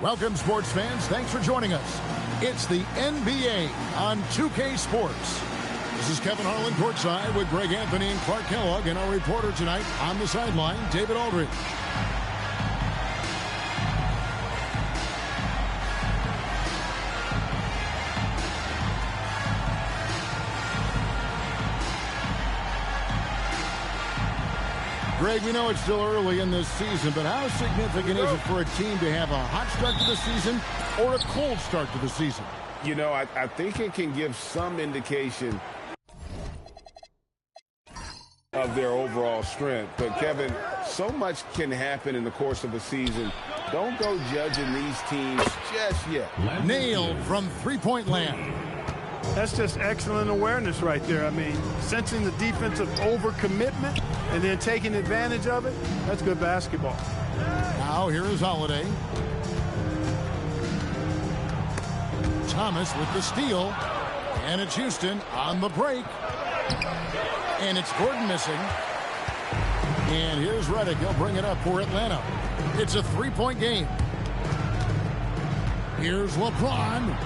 Welcome, sports fans. Thanks for joining us. It's the NBA on 2K Sports. This is Kevin Harlan courtside with Greg Anthony and Clark Kellogg, and our reporter tonight on the sideline, David Aldridge. Greg, we know it's still early in this season, but how significant is it for a team to have a hot start to the season or a cold start to the season? You know, I think it can give some indication of their overall strength. But, Kevin, so much can happen in the course of a season. Don't go judging these teams just yet. Nailed from three-point land. That's just excellent awareness right there. I mean, sensing the defensive overcommitment and then taking advantage of it, that's good basketball. Now here is Holiday. Thomas with the steal. And it's Houston on the break. And it's Gordon missing. And here's Redick. He'll bring it up for Atlanta. It's a three-point game. Here's LeBron.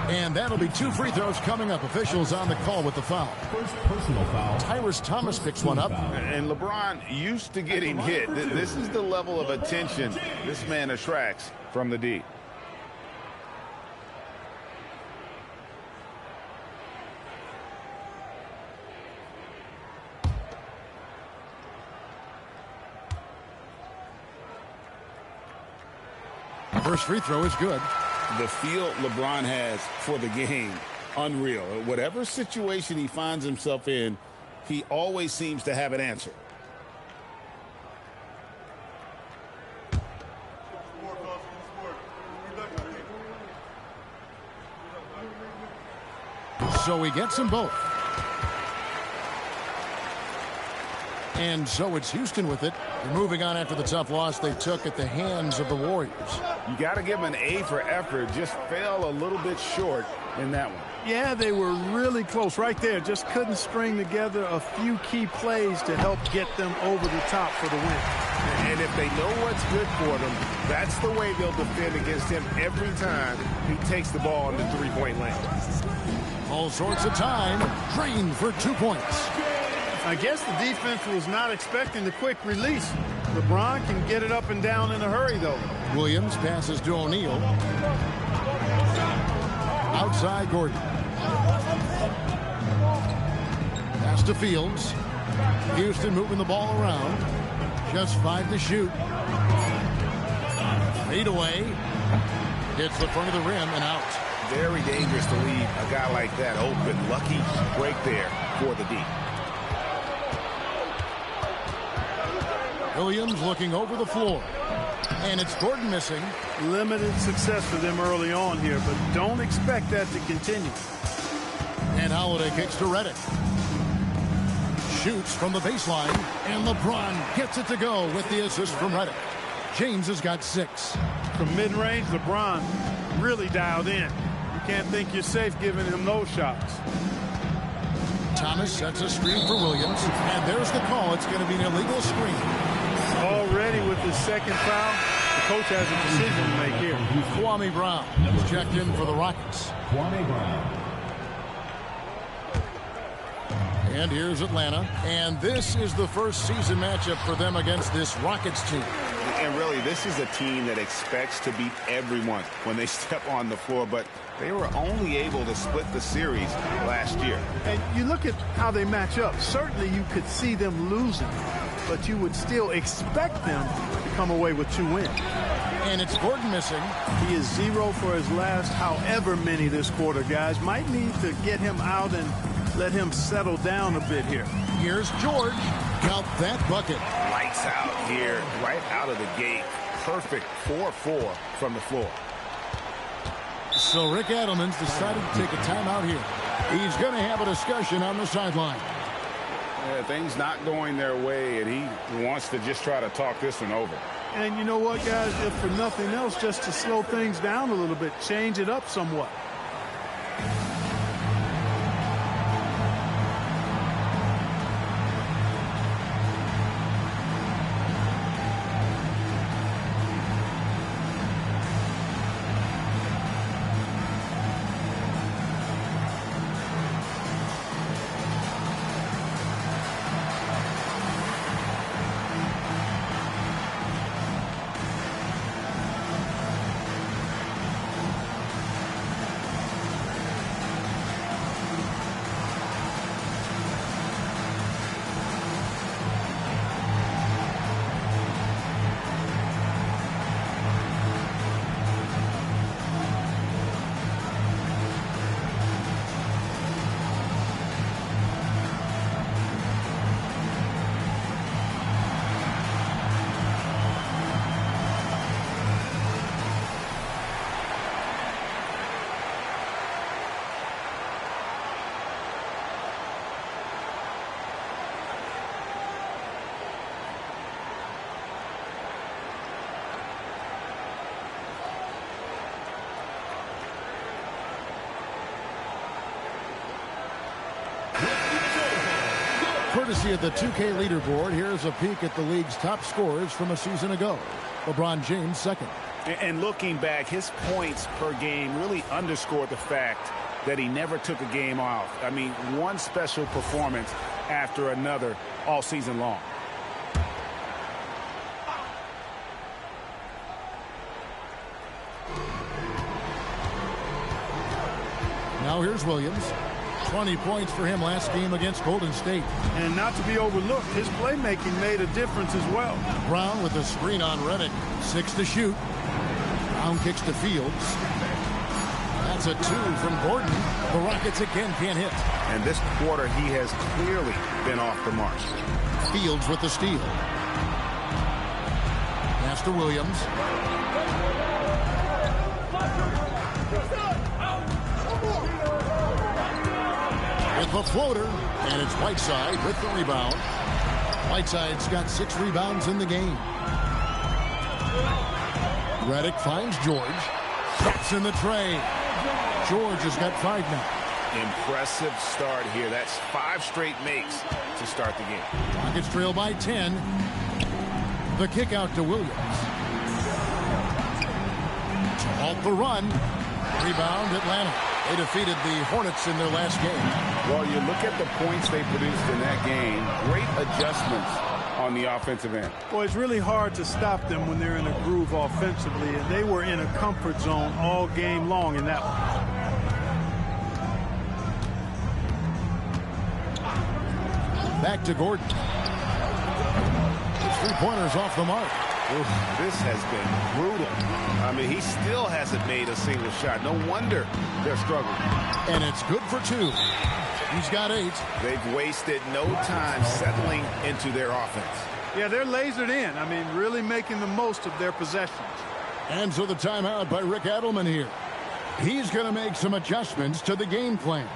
And that'll be two free throws coming up. Officials on the call with the foul. First personal foul. Tyrese Thomas picks one up. And LeBron used to getting hit. This is the level of attention this man attracts from the D. First free throw is good. The feel LeBron has for the game, unreal. Whatever situation he finds himself in, he always seems to have an answer. So he gets them both. And so it's Houston with it. They're moving on after the tough loss they took at the hands of the Warriors. You got to give them an A for effort. Just fell a little bit short in that one. Yeah, they were really close right there. Just couldn't string together a few key plays to help get them over the top for the win. And if they know what's good for them, that's the way they'll defend against him every time he takes the ball in the three-point lane. All sorts of time. Drained for 2 points. I guess the defense was not expecting the quick release. LeBron can get it up and down in a hurry, though. Williams passes to O'Neal. Outside Gordon. Pass to Fields. Houston moving the ball around. Just 5 to shoot. Fade away. Hits the front of the rim and out. Very dangerous to leave a guy like that open. Lucky break there for the D. Williams looking over the floor. And it's Gordon missing. Limited success for them early on here, but don't expect that to continue. And Holiday kicks to Redick. Shoots from the baseline. And LeBron gets it to go with the assist from Redick. James has got 6. From mid-range, LeBron really dialed in. You can't think you're safe giving him those shots. Thomas sets a screen for Williams. And there's the call. It's going to be an illegal screen. Already with his second foul, the coach has a decision to make here. Kwame Brown checked in for the Rockets. Kwame Brown. And here's Atlanta. And this is the first season matchup for them against this Rockets team. And really, this is a team that expects to beat everyone when they step on the floor, but they were only able to split the series last year. And you look at how they match up. Certainly you could see them losing, but you would still expect them to come away with 2 wins. And it's Gordon missing. He is 0 for his last however many this quarter, guys. Might need to get him out and let him settle down a bit here. Here's George. Count that bucket. Lights out here, right out of the gate. Perfect 4-4 from the floor. So Rick Adelman's decided to take a timeout here. He's going to have a discussion on the sideline. Yeah, things not going their way, and he wants to just try to talk this one over. And you know what, guys? If for nothing else, just to slow things down a little bit, change it up somewhat. Courtesy of the 2K leaderboard, here's a peek at the league's top scorers from a season ago. LeBron James second. And looking back, his points per game really underscored the fact that he never took a game off. I mean, one special performance after another all season long. Now here's Williams. 20 points for him last game against Golden State. And not to be overlooked, his playmaking made a difference as well. Brown with a screen on Redick. 6 to shoot. Brown kicks to Fields. That's a 2 from Gordon. The Rockets again can't hit. And this quarter, he has clearly been off the mark. Fields with the steal. Pass to Williams. With the floater, and it's Whiteside with the rebound. Whiteside's got 6 rebounds in the game. Redick finds George. Taps in the tray. George has got 5 now. Impressive start here. That's 5 straight makes to start the game. Rockets trail by 10. The kick out to Williams. To halt the run. Rebound Atlanta. They defeated the Hornets in their last game. Well, you look at the points they produced in that game. Great adjustments on the offensive end. Well, it's really hard to stop them when they're in a groove offensively, and they were in a comfort zone all game long in that one. Back to Gordon. His 3-pointers off the mark. Oof, this has been brutal. I mean, he still hasn't made a single shot. No wonder they're struggling. And it's good for 2. He's got 8. They've wasted no time settling into their offense. Yeah, they're lasered in. I mean, really making the most of their possessions. And so the timeout by Rick Adelman here. He's going to make some adjustments to the game plan.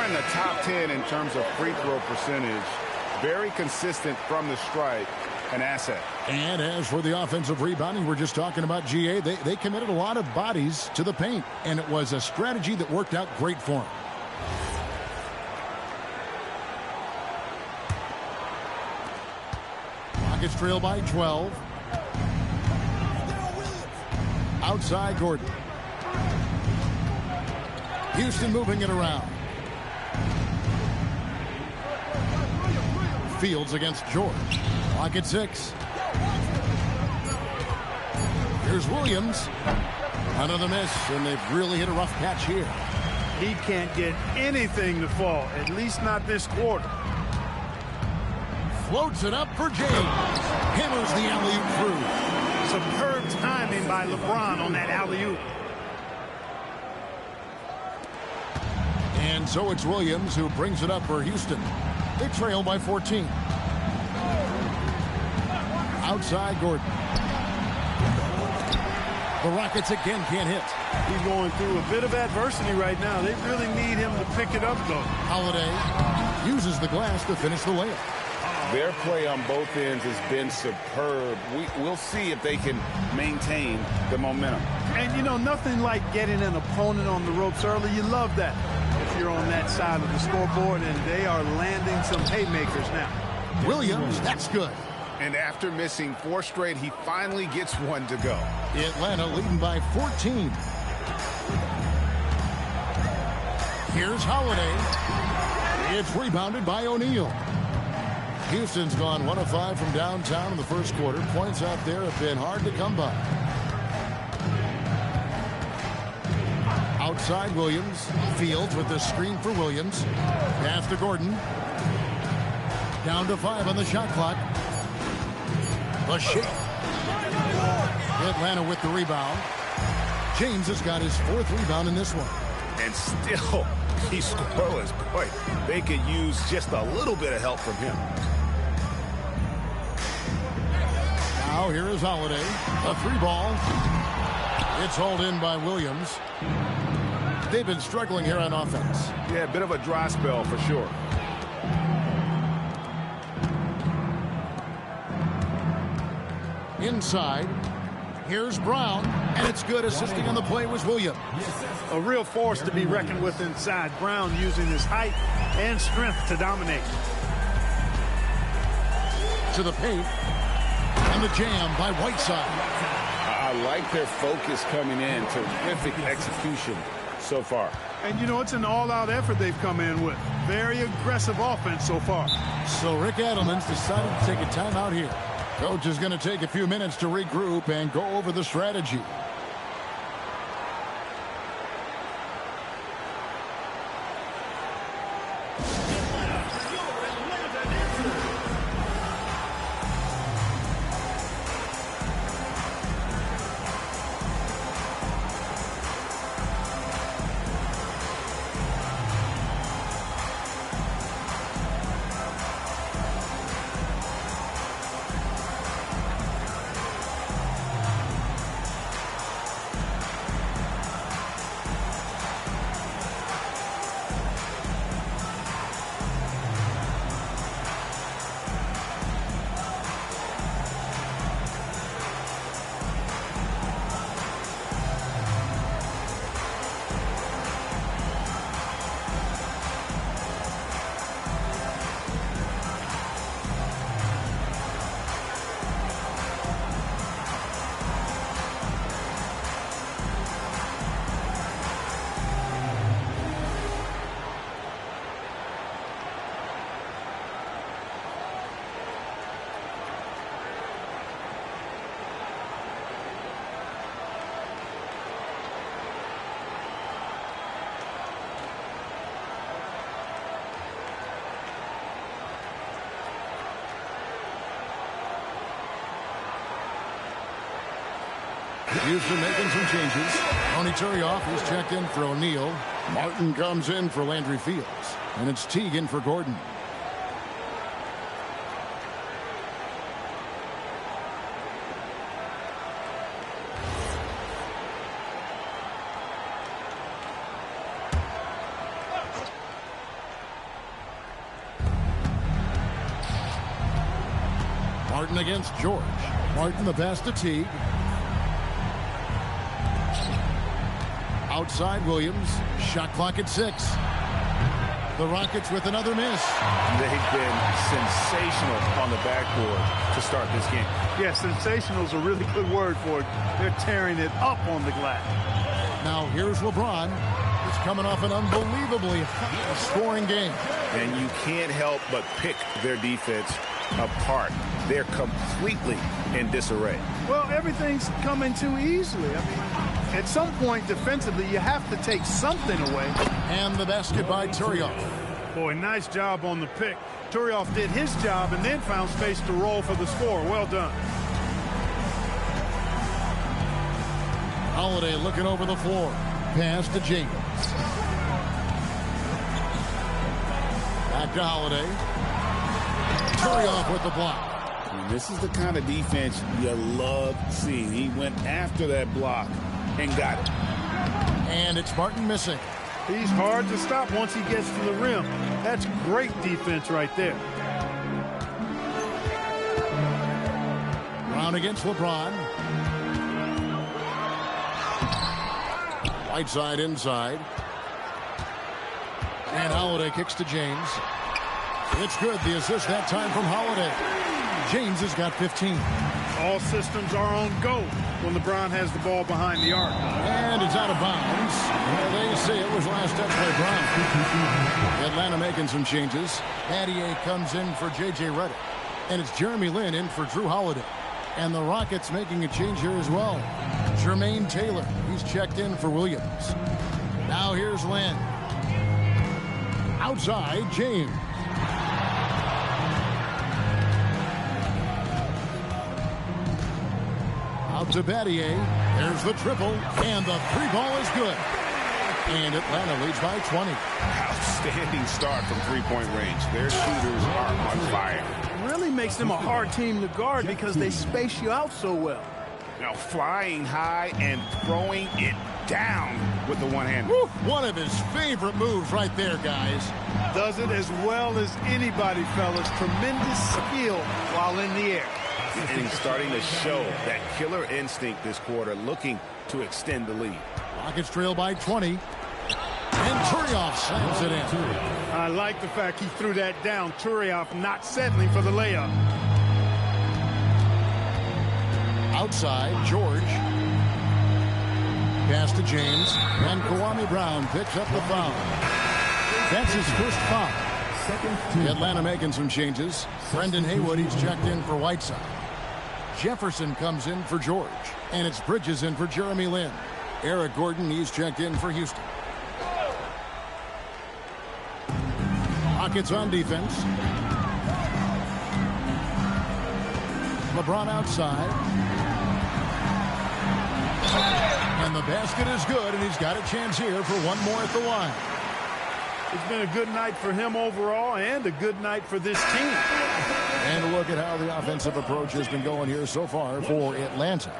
In the top 10 in terms of free throw percentage. Very consistent from the stripe. An asset. And as for the offensive rebounding, we're just talking about GA. They committed a lot of bodies to the paint, and it was a strategy that worked out great for them. Rockets trail by 12. Outside Gordon. Houston moving it around. Fields against George. Clock at 6. Here's Williams. Another miss, and they've really hit a rough patch here. He can't get anything to fall, at least not this quarter. Floats it up for James. Hammers the alley-oop through. Superb timing by LeBron on that alley-oop. And so it's Williams who brings it up for Houston. They trail by 14. Outside Gordon. The Rockets again can't hit. He's going through a bit of adversity right now. They really need him to pick it up, though. Holiday uses the glass to finish the layup. Their play on both ends has been superb. We'll see if they can maintain the momentum. And, you know, nothing like getting an opponent on the ropes early. You love that if you're on that side of the scoreboard, and they are landing some haymakers now. Williams, that's good. And after missing 4 straight, he finally gets one to go. Atlanta leading by 14. Here's Holiday. It's rebounded by O'Neal. Houston's gone 1 of 5 from downtown in the first quarter. Points out there have been hard to come by. Outside Williams. Fields with the screen for Williams. Pass to Gordon. Down to 5 on the shot clock. The shake. Atlanta with the rebound. James has got his 4th rebound in this one. And still, he's scoreless. Boy, they could use just a little bit of help from him. Now here is Holiday. A 3-ball. It's hauled in by Williams. They've been struggling here on offense. Yeah, a bit of a dry spell for sure. Inside. Here's Brown. And it's good. Assisting on the play was Williams. A real force to be reckoned with inside. Brown using his height and strength to dominate. To the paint. And the jam by Whiteside. I like their focus coming in. Terrific execution so far. And, you know, it's an all-out effort they've come in with. Very aggressive offense so far. So Rick Adelman's decided to take a timeout here. Coach is going to take a few minutes to regroup and go over the strategy. Houston making some changes. Tony Turioff is checked in for O'Neal. Martin comes in for Landry Fields. And it's Teague in for Gordon. Martin against George. Martin the pass to Teague. Outside Williams. Shot clock at 6. The Rockets with another miss. They've been sensational on the backboard to start this game. Yeah, sensational is a really good word for it. They're tearing it up on the glass. Now here's LeBron. It's coming off an unbelievably high-scoring game. And you can't help but pick their defense apart. They're completely in disarray. Well, everything's coming too easily. I mean, at some point defensively, you have to take something away. And the basket by Turioff. Boy, nice job on the pick. Turioff did his job and then found space to roll for the score. Well done. Holiday looking over the floor. Pass to James. Back to Holiday. Turioff with the block. And this is the kind of defense you love seeing. He went after that block and got it. And it's Martin missing. He's hard to stop once he gets to the rim. That's great defense right there. Brown against LeBron. Whiteside inside. And Holiday kicks to James. It's good. The assist that time from Holiday. James has got 15. All systems are on go when LeBron has the ball behind the arc. And it's out of bounds. Well, they say it was last touch by Brown. Atlanta making some changes. Battier comes in for J.J. Redick. And it's Jeremy Lin in for Drew Holiday. And the Rockets making a change here as well. Jermaine Taylor, he's checked in for Williams. Now here's Lin. Outside, James. Out to Battier. There's the triple. And the three ball is good. And Atlanta leads by 20. Outstanding start from three-point range. Their shooters are on fire. It really makes them a hard team to guard because they space you out so well. Now flying high and throwing it down with the one-hand. One of his favorite moves right there, guys. Does it as well as anybody, fellas. Tremendous skill while in the air. And he's starting to show that killer instinct this quarter, looking to extend the lead. Rockets trail by 20. And Turioff slams it in. I like the fact he threw that down. Turioff not settling for the layup. Outside, George. Pass to James. And Kwame Brown picks up the foul. That's his first foul. Atlanta making some changes. Brendan Haywood, he's checked in for Whiteside. Jefferson comes in for George. And it's Bridges in for Jeremy Lin. Eric Gordon, he's checked in for Houston. Rockets on defense. LeBron outside. And the basket is good, and he's got a chance here for one more at the line. It's been a good night for him overall and a good night for this team. And look at how the offensive approach has been going here so far for Atlanta.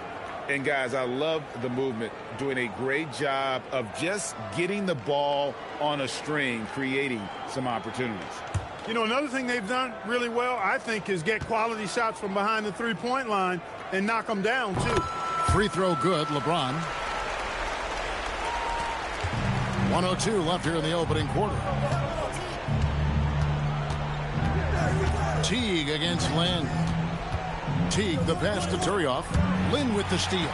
And, guys, I love the movement, doing a great job of just getting the ball on a string, creating some opportunities. You know, another thing they've done really well, I think, is get quality shots from behind the three-point line and knock them down, too. Free throw good, LeBron. 1:02 left here in the opening quarter. Teague against Lin. Teague, the pass to Turioff. Lin with the steal.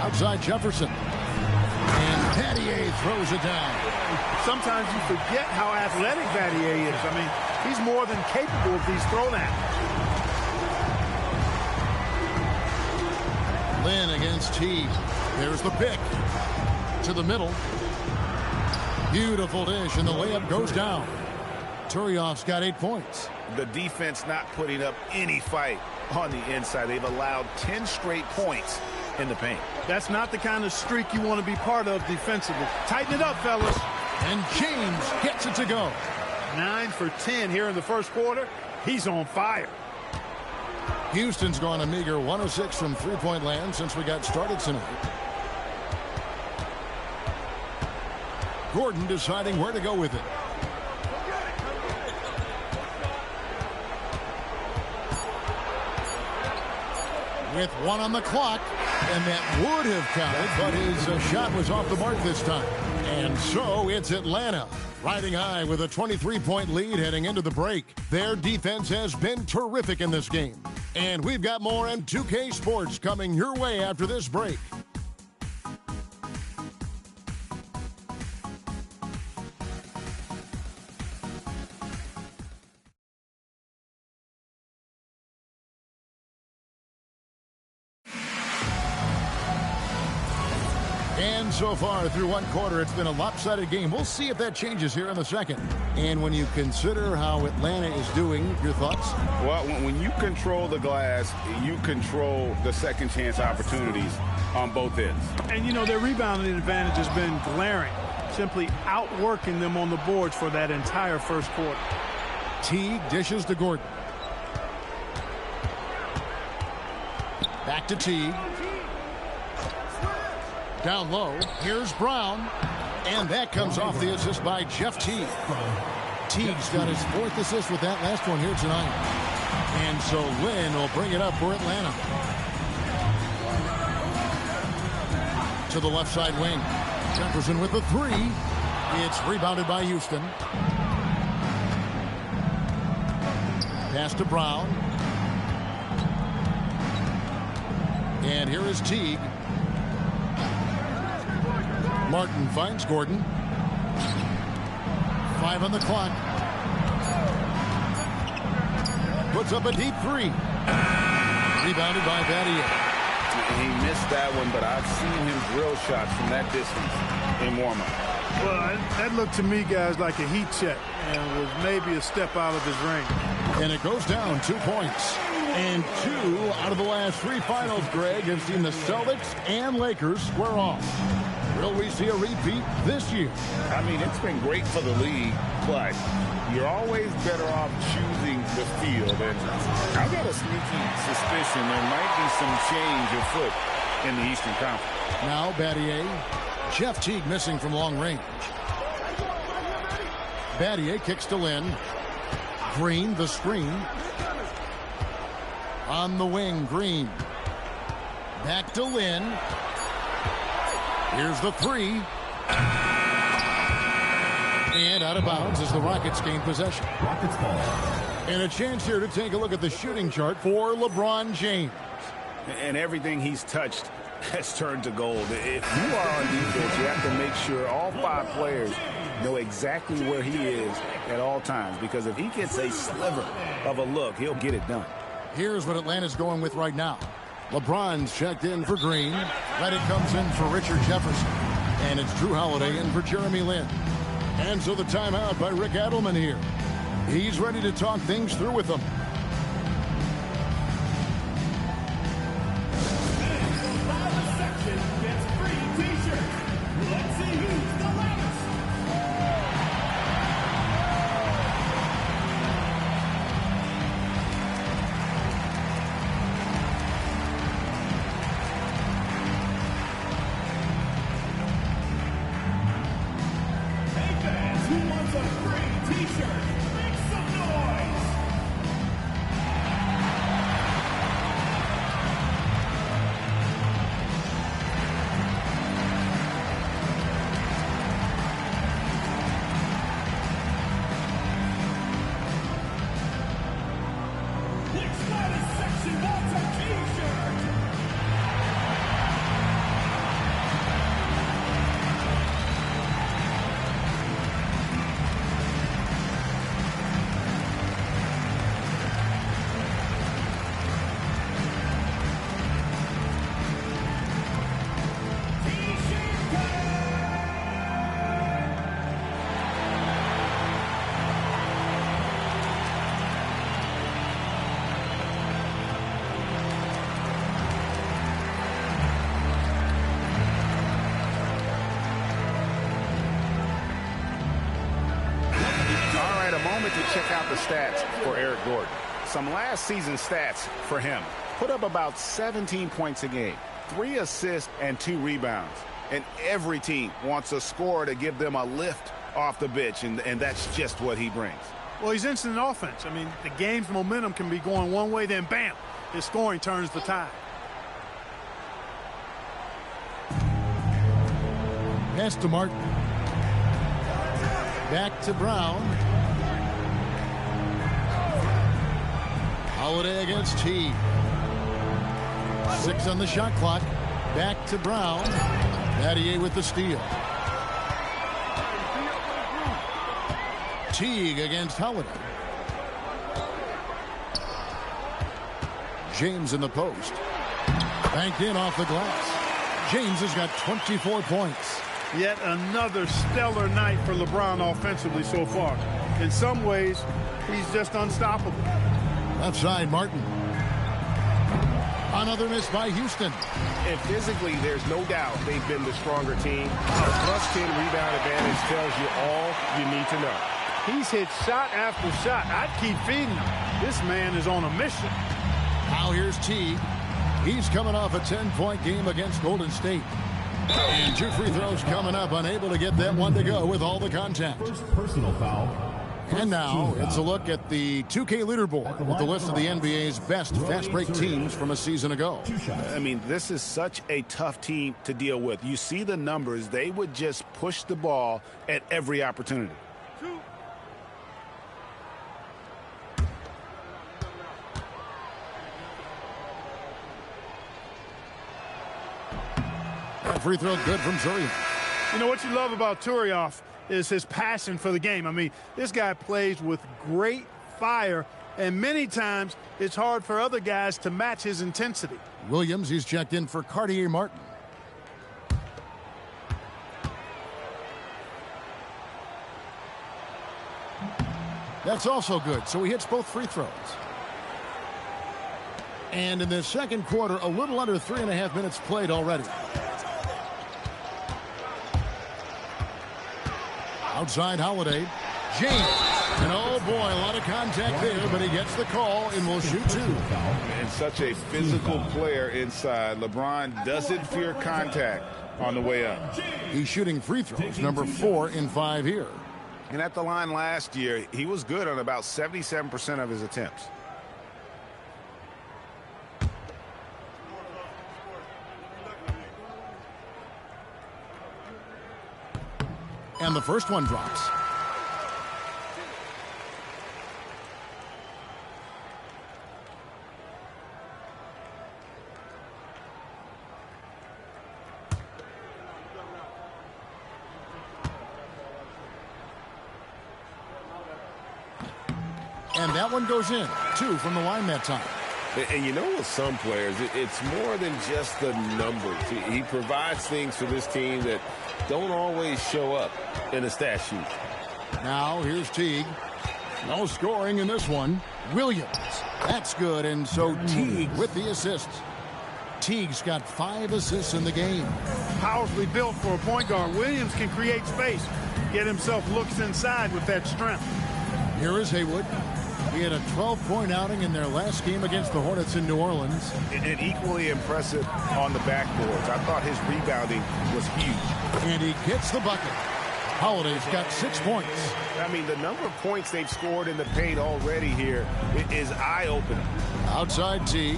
Outside Jefferson. And Battier throws it down. Sometimes you forget how athletic Battier is. I mean, he's more than capable of these throwdowns. Lin against Teague. There's the pick. To the middle. Beautiful dish, and the layup goes down. Turioff's got 8 points. The defense not putting up any fight on the inside. They've allowed 10 straight points in the paint. That's not the kind of streak you want to be part of defensively. Tighten it up, fellas. And James gets it to go. 9 for 10 here in the first quarter. He's on fire. Houston's gone a meager 1 of 6 from three-point land since we got started tonight. Gordon deciding where to go with it. With 1 on the clock, and that would have counted, but his shot was off the mark this time. And so it's Atlanta riding high with a 23-point lead heading into the break. Their defense has been terrific in this game. And we've got more on 2K Sports coming your way after this break. And so far through one quarter, it's been a lopsided game. We'll see if that changes here in the second. And when you consider how Atlanta is doing, your thoughts? Well, when you control the glass, you control the second chance opportunities on both ends. And, you know, their rebounding advantage has been glaring, simply outworking them on the boards for that entire first quarter. Teague dishes to Gordon. Back to Teague. Down low, here's Brown, and that comes off the assist by Jeff Teague. Teague's got his 4th assist with that last one here tonight. And so Lynn will bring it up for Atlanta. To the left side wing. Jefferson with the three. It's rebounded by Houston. Pass to Brown. And here is Teague. Martin finds Gordon. 5 on the clock. Puts up a deep three. Rebounded by Battier. He missed that one, but I've seen him drill shots from that distance in warm-up. Well, that looked to me, guys, like a heat check and was maybe a step out of his range. And it goes down 2 points. And 2 out of the last 3 finals, Greg, have seen the Celtics and Lakers square off. Will we see a repeat this year? I mean, it's been great for the league, but you're always better off choosing the field. And I got a sneaky suspicion there might be some change afoot in the Eastern Conference. Now Battier. Jeff Teague missing from long range. Battier kicks to Lynn. Green, the screen. On the wing, Green. Back to Lynn. Here's the three. And out of bounds as the Rockets gain possession. Rockets ball. And a chance here to take a look at the shooting chart for LeBron James. And everything he's touched has turned to gold. If you are on defense, you have to make sure all 5 players know exactly where he is at all times. Because if he gets a sliver of a look, he'll get it done. Here's what Atlanta's going with right now. LeBron's checked in for Green. Reddick comes in for Richard Jefferson. And it's Drew Holiday in for Jeremy Lin. And so the timeout by Rick Adelman here. He's ready to talk things through with them. To check out the stats for Eric Gordon. Some last season stats for him. Put up about 17 points a game, 3 assists and 2 rebounds. And every team wants a scorer to give them a lift off the bench, and that's just what he brings. Well, he's instant offense. I mean, the game's momentum can be going one way, then bam, his scoring turns the tide. Pass to Martin. Back to Brown. Holiday against Teague. 6 on the shot clock. Back to Brown. Battier with the steal. Teague against Holiday. James in the post. Banked in off the glass. James has got 24 points. Yet another stellar night for LeBron offensively so far. In some ways, he's just unstoppable. Left side, Martin. Another miss by Houston. And physically, there's no doubt they've been the stronger team. The +10 rebound advantage tells you all you need to know. He's hit shot after shot. I'd keep feeding him. This man is on a mission. Now here's Teague. He's coming off a 10-point game against Golden State. And 2 free throws coming up, unable to get that one to go with all the contact. First personal foul. And now it's a look at the 2K leaderboard with the list of the NBA's best fast break teams from a season ago. I mean, this is such a tough team to deal with. You see the numbers. They would just push the ball at every opportunity. That free throw good from Turioff. You know what you love about Turioff is his passion for the game. I mean, this guy plays with great fire, and many times it's hard for other guys to match his intensity. Williams, he's checked in for Cartier Martin. That's also good, so he hits both free throws. And in the second quarter, a little under 3.5 minutes played already. Outside Holiday. James. And oh boy, a lot of contact there, but he gets the call and will shoot two. And such a physical player inside. LeBron doesn't fear contact on the way up. He's shooting free throws, number 4 in 5 here. And at the line last year, he was good on about 77% of his attempts. And the first one drops. And that one goes in. 2 from the line that time. And you know, with some players, it's more than just the numbers. He provides things for this team that don't always show up in the stat sheet. Now here's Teague. No scoring in this one. Williams. That's good. And so Teague with the assist. Teague's got 5 assists in the game. Powerfully built for a point guard. Williams can create space, get himself looks inside with that strength. Here is Haywood. He had a 12-point outing in their last game against the Hornets in New Orleans. And equally impressive on the backboards. I thought his rebounding was huge. And he gets the bucket. Holiday's got 6 points. I mean, the number of points they've scored in the paint already here is eye-opening. Outside Teague.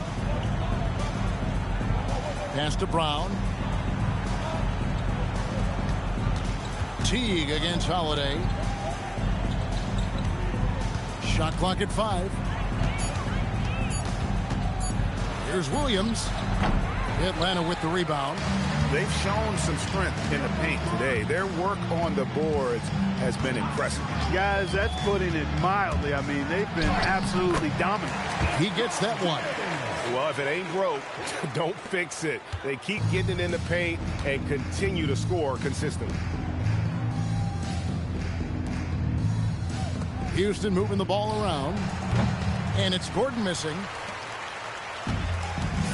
Pass to Brown. Teague against Holiday. Shot clock at 5. Here's Williams. Atlanta with the rebound. They've shown some strength in the paint today. Their work on the boards has been impressive. Guys, that's putting it mildly. I mean, they've been absolutely dominant. He gets that one. Well, if it ain't broke, don't fix it. They keep getting it in the paint and continue to score consistently. Houston moving the ball around. And it's Gordon missing.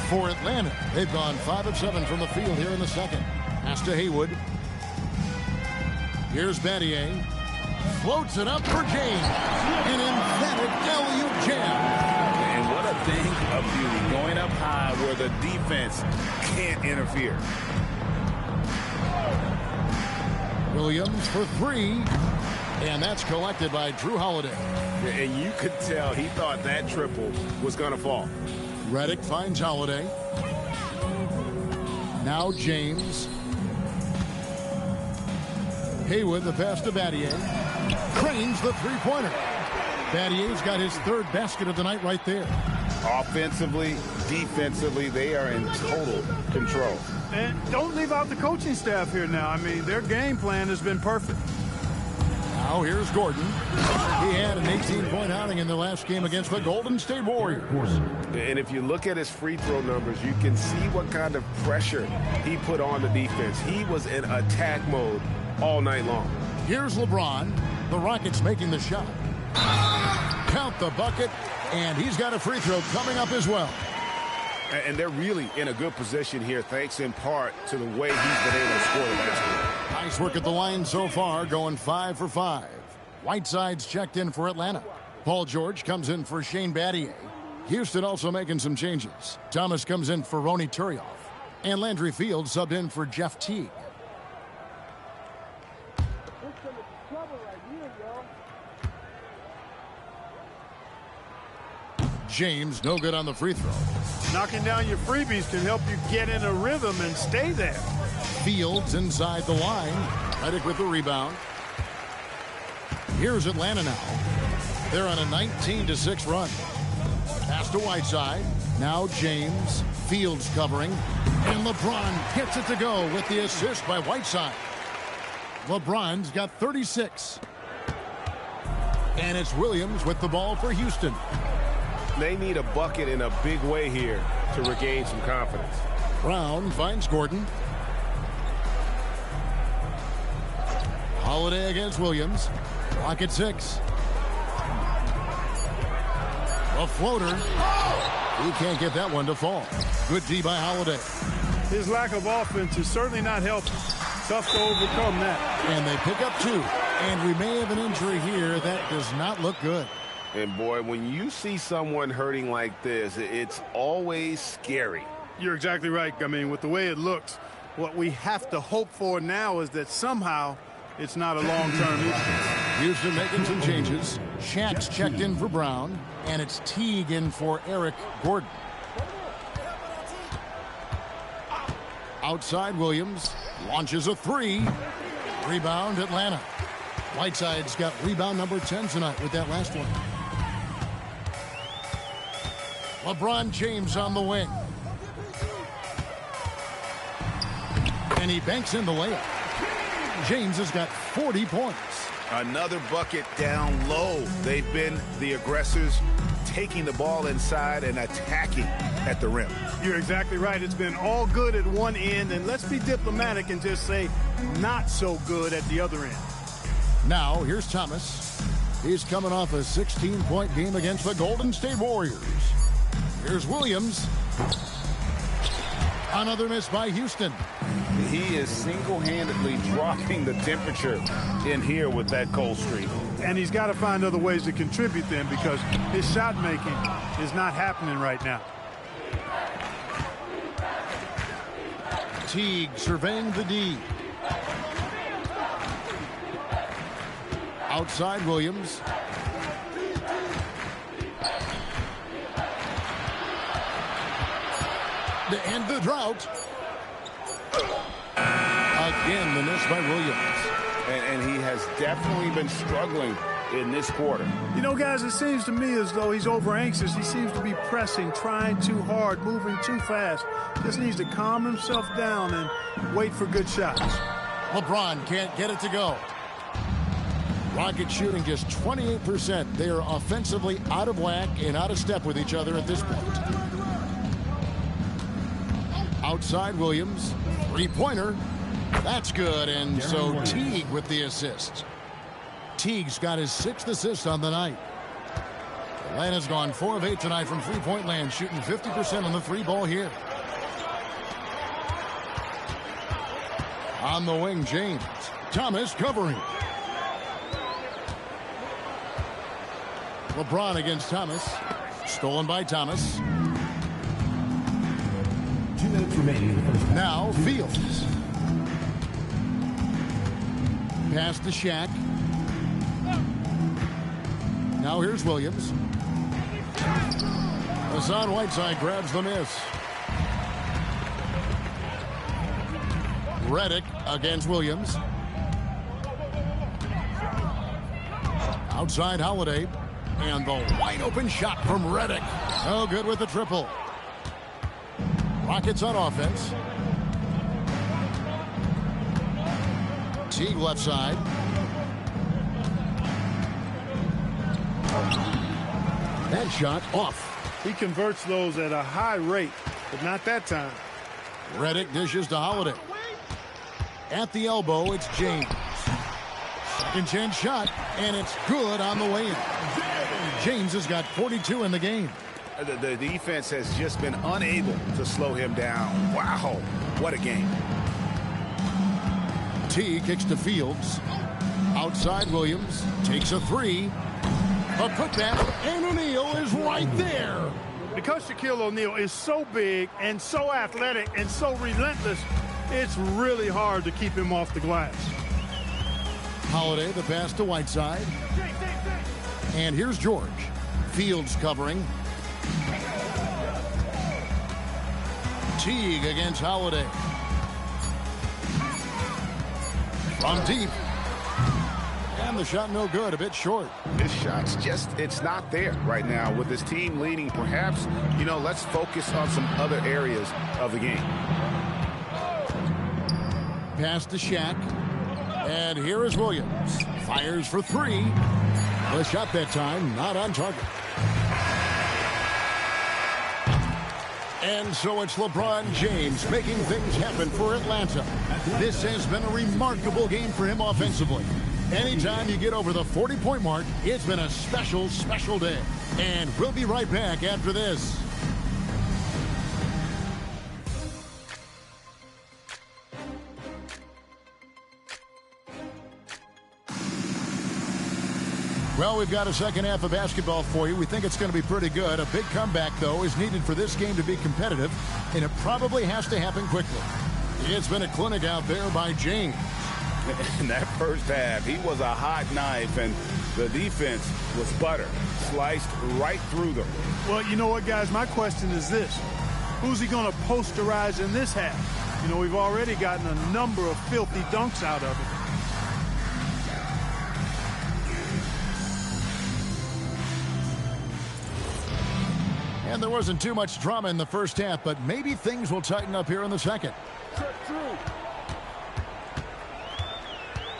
For Atlanta, they've gone 5 of 7 from the field here in the second. Pass to Haywood. Here's Battier. Floats it up for James. An emphatic alley-oop jam. And what a thing of beauty. Going up high where the defense can't interfere. Williams for 3. And that's collected by Drew Holiday. And you could tell he thought that triple was going to fall. Redick finds Holiday. Now James. Haywood, the pass to Battier. Cranes the three-pointer. Battier's got his 3rd basket of the night right there. Offensively, defensively, they are in total control. And don't leave out the coaching staff here now. I mean, their game plan has been perfect. Now here's Gordon. He had an 18-point outing in the last game against the Golden State Warriors. And if you look at his free throw numbers, you can see what kind of pressure he put on the defense. He was in attack mode all night long. Here's LeBron. The Rockets making the shot. Count the bucket, and he's got a free throw coming up as well. And they're really in a good position here, thanks in part to the way he's been able to score the basketball. Nice work at the line so far, going 5 for 5. Whiteside's checked in for Atlanta. Paul George comes in for Shane Battier. Houston also making some changes. Thomas comes in for Ronny Turioff. And Landry Fields subbed in for Jeff Teague. James, no good on the free throw. Knocking down your freebies can help you get in a rhythm and stay there. Fields inside the line. Redick with the rebound. Here's Atlanta now. They're on a 19-6 run. Pass to Whiteside. Now James. Fields covering. And LeBron gets it to go with the assist by Whiteside. LeBron's got 36. And it's Williams with the ball for Houston. They need a bucket in a big way here to regain some confidence. Brown finds Gordon. Holiday against Williams. Clock at 6. A floater. He can't get that one to fall. Good D by Holiday. His lack of offense is certainly not helping. Tough to overcome that. And they pick up 2. And we may have an injury here that does not look good. And boy, when you see someone hurting like this, it's always scary. You're exactly right. I mean, with the way it looks, what we have to hope for now is that somehow it's not a long-term issue. Houston making some changes. Shaq's checked in for Brown, and it's Teague in for Eric Gordon. Outside Williams launches a 3. Rebound Atlanta. Whiteside's got rebound number 10 tonight with that last one. LeBron James on the wing. And he banks in the layup. James has got 40 points. Another bucket down low. They've been the aggressors, taking the ball inside and attacking at the rim. You're exactly right. It's been all good at one end, and let's be diplomatic and just say not so good at the other end. Now, here's Thomas. He's coming off a 16-point game against the Golden State Warriors. Here's Williams. Another miss by Houston. He is single-handedly dropping the temperature in here with that cold streak. And he's got to find other ways to contribute then, because his shot making is not happening right now. Teague surveying the D. Outside Williams. To end the drought. Again, the miss by Williams. And he has definitely been struggling in this quarter. You know, guys, it seems to me as though he's over anxious. He seems to be pressing, trying too hard, moving too fast. Just needs to calm himself down and wait for good shots. LeBron can't get it to go. Rockets shooting just 28%. They are offensively out of whack and out of step with each other at this point. Outside Williams. Three-pointer. That's good. And so Teague with the assist. Teague's got his 6th assist on the night. Atlanta's gone 4 of 8 tonight from three-point land, shooting 50% on the 3-ball here. On the wing, James. Thomas covering. LeBron against Thomas. Stolen by Thomas. 2 minutes remaining in the first half. Now Fields. Pass to Shaq. Now here's Williams. Hassan Whiteside grabs the miss. Redick against Williams. Outside Holiday. And the wide open shot from Redick. Oh, good with the triple. Rockets on offense. Teague left side. That shot off. He converts those at a high rate, but not that time. Redick dishes to Holiday. At the elbow, it's James. Second chance shot, and it's good on the way in. James has got 42 in the game. The defense has just been unable to slow him down. Wow, what a game. T kicks to Fields. Outside Williams. Takes a 3. A putback, and O'Neal is right there. Because Shaquille O'Neal is so big and so athletic and so relentless, it's really hard to keep him off the glass. Holiday, the pass to Whiteside. And here's George. Fields covering. Teague against Holiday. From deep. And the shot no good, a bit short. His shot's just, it's not there right now. With his team leading, perhaps, let's focus on some other areas of the game. Pass to Shaq. And here is Williams. Fires for three. The shot that time, not on target. And so it's LeBron James making things happen for Atlanta. This has been a remarkable game for him offensively. Anytime you get over the 40-point mark, it's been a special, special day. And we'll be right back after this. Well, we've got a second half of basketball for you. We think it's going to be pretty good. A big comeback, though, is needed for this game to be competitive, and it probably has to happen quickly. It's been a clinic out there by James. In that first half, he was a hot knife, and the defense was butter, sliced right through them. Well, you know what, guys? My question is this. Who's he going to posterize in this half? We've already gotten a number of filthy dunks out of it. And there wasn't too much drama in the first half, but maybe things will tighten up here in the second.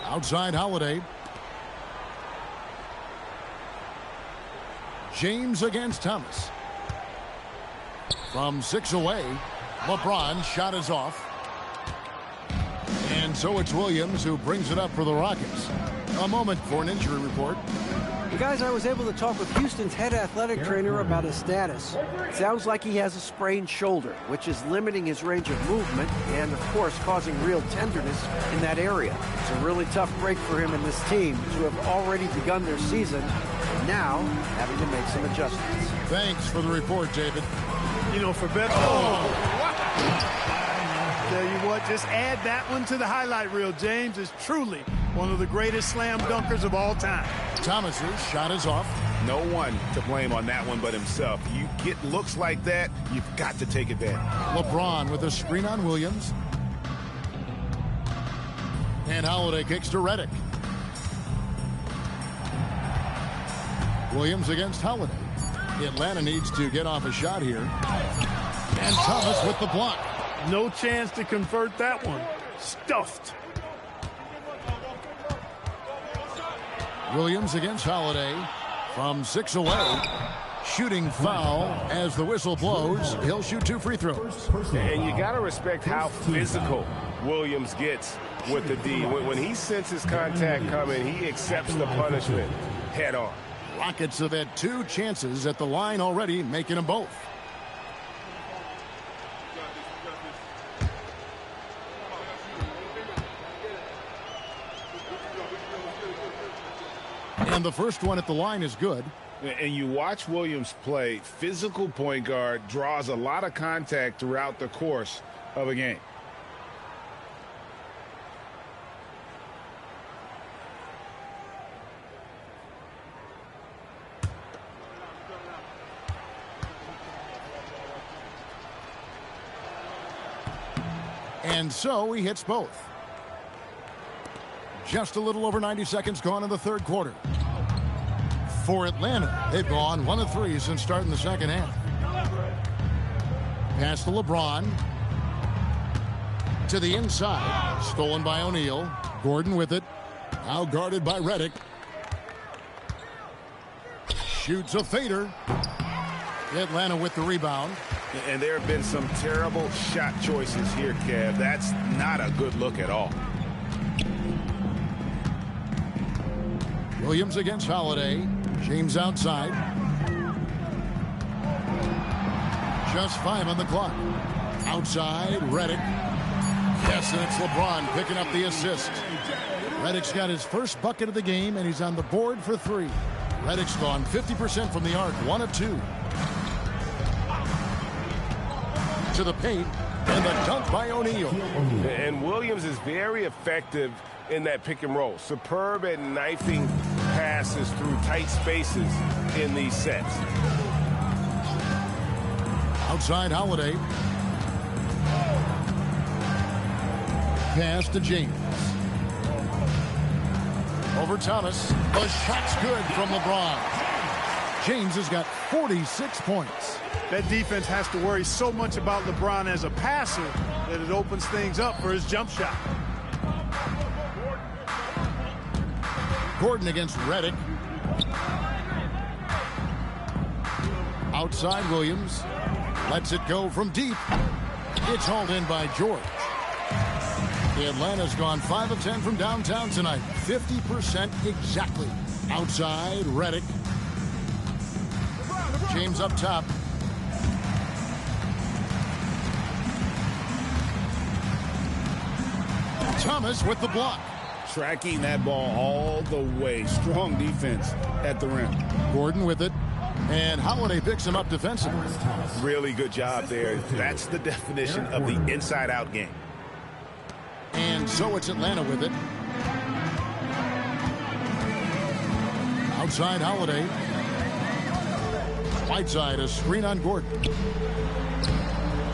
Outside Holiday. James against Thomas. From 6 away, LeBron shot is off. And so it's Williams who brings it up for the Rockets. A moment for an injury report. Guys, I was able to talk with Houston's head athletic trainer about his status. It sounds like he has a sprained shoulder, which is limiting his range of movement and, of course, causing real tenderness in that area. It's a really tough break for him and this team, who have already begun their season, and now having to make some adjustments. Thanks for the report, David. For better. Tell you what, just add that one to the highlight reel. James is truly one of the greatest slam dunkers of all time. Thomas's shot is off. No one to blame on that one but himself. You get looks like that, you've got to take advantage. LeBron with a screen on Williams. And Holiday kicks to Redick. Williams against Holiday. Atlanta needs to get off a shot here. And Thomas with the block. No chance to convert that one. Stuffed. Williams against Holiday from 6 away. Shooting foul as the whistle blows. He'll shoot 2 free throws. And you got to respect how physical Williams gets with the D. When he senses contact coming, he accepts the punishment head on. Rockets have had 2 chances at the line already, making them both. And the first one at the line is good. And you watch Williams play, physical point guard, draws a lot of contact throughout the course of a game. And so he hits both. Just a little over 90 seconds gone in the third quarter. For Atlanta, they've gone 1 of 3 since starting the second half. Pass to LeBron. To the inside. Stolen by O'Neal. Gordon with it. Now guarded by Redick. Shoots a fader. Atlanta with the rebound. And there have been some terrible shot choices here, Kev. That's not a good look at all. Williams against Holiday. James outside. Just 5 on the clock. Outside, Redick. Yes, and it's LeBron picking up the assist. Redick's got his first bucket of the game, and he's on the board for 3. Redick's gone 50% from the arc, 1 of 2. To the paint, and the dunk by O'Neal. And Williams is very effective in that pick and roll. Superb at knifing passes through tight spaces in these sets. Outside Holiday. pass to James. Over Thomas. The shot's good from LeBron. James has got 46 points. That defense has to worry so much about LeBron as a passer that it opens things up for his jump shot. Gordon against Redick. Outside Williams. Lets it go from deep. It's hauled in by George. Atlanta's gone 5 of 10 from downtown tonight. 50% exactly. Outside Redick. James up top. Thomas with the block. Tracking that ball all the way. Strong defense at the rim. Gordon with it. And Holiday picks him up defensively. Really good job there. That's the definition of the inside-out game. And so it's Atlanta with it. Outside Holiday. Whiteside, a screen on Gordon.